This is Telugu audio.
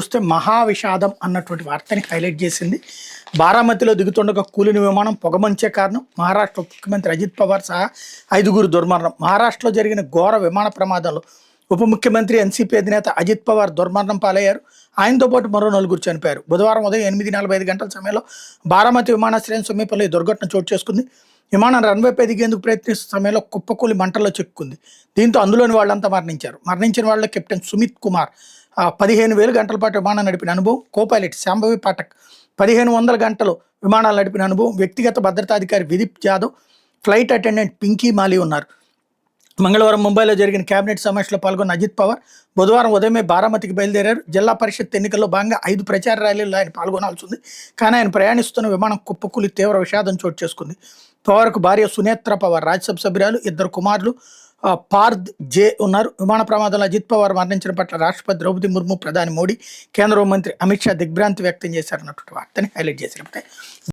చూస్తే మహా విషాదం అన్నటువంటి వార్తని హైలైట్ చేసింది. బారామతిలో దిగుతుండగా కూలిన విమానం పొగమంచే కారణం. మహారాష్ట్ర ముఖ్యమంత్రి అజిత్ పవార్ సహా 5గురు దుర్మరణం. మహారాష్ట్రలో జరిగిన ఘోర విమాన ప్రమాదంలో ఉప ముఖ్యమంత్రి ఎన్సీపీ అధినేత అజిత్ పవార్ దుర్మరణం పాలయ్యారు. ఆయనతో పాటు మరో 4 చనిపోయారు. బుధవారం ఉదయం 8:45 గంటల సమయంలో బారామతి విమానాశ్రయం సమీపంలో ఈ దుర్ఘటన చోటు చేసుకుంది. విమానం రన్వేపై దిగేందుకు ప్రయత్నిస్తున్న సమయంలో కుప్పకూలి మంటల్లో చిక్కుకుంది. దీంతో అందులోని వాళ్ళంతా మరణించారు. మరణించిన వాళ్ళలో కెప్టెన్ సుమిత్ కుమార్ 15,000 గంటల పాటు విమానం నడిపిన అనుభవం, కోపైలట్ శాంభవి పాఠక్ 1,500 గంటలు విమానాలు నడిపిన అనుభవం, వ్యక్తిగత భద్రతాధికారి విదీప్ జాదవ్, ఫ్లైట్ అటెండెంట్ పింకీ మాలీ ఉన్నారు. మంగళవారం ముంబైలో జరిగిన కేబినెట్ సమావేశంలో పాల్గొన్న అజిత్ పవార్ బుధవారం ఉదయమే బారామతికి బయలుదేరారు. జిల్లా పరిషత్ ఎన్నికల్లో భాగంగా 5 ప్రచార ర్యాలీల్లో ఆయన పాల్గొనాల్సి ఉంది. కానీ ఆయన ప్రయాణిస్తున్న విమానం కుప్పకూలి తీవ్ర విషాదం చోటు చేసుకుంది. పవార్కు భార్య సునేత్ర పవార్, రాజ్యసభ సభ్యురాలు, 2 కుమారులు పార్థ్ జే ఉన్నారు. విమాన ప్రమాదంలో అజిత్ పవార్ మరణించిన పట్ల రాష్ట్రపతి ద్రౌపది ముర్ము, ప్రధాని మోడీ, కేంద్ర హోంమంత్రి అమిత్ షా దిగ్భ్రాంతి వ్యక్తం చేశారన్నటువంటి వార్తని హైలైట్ చేశారు.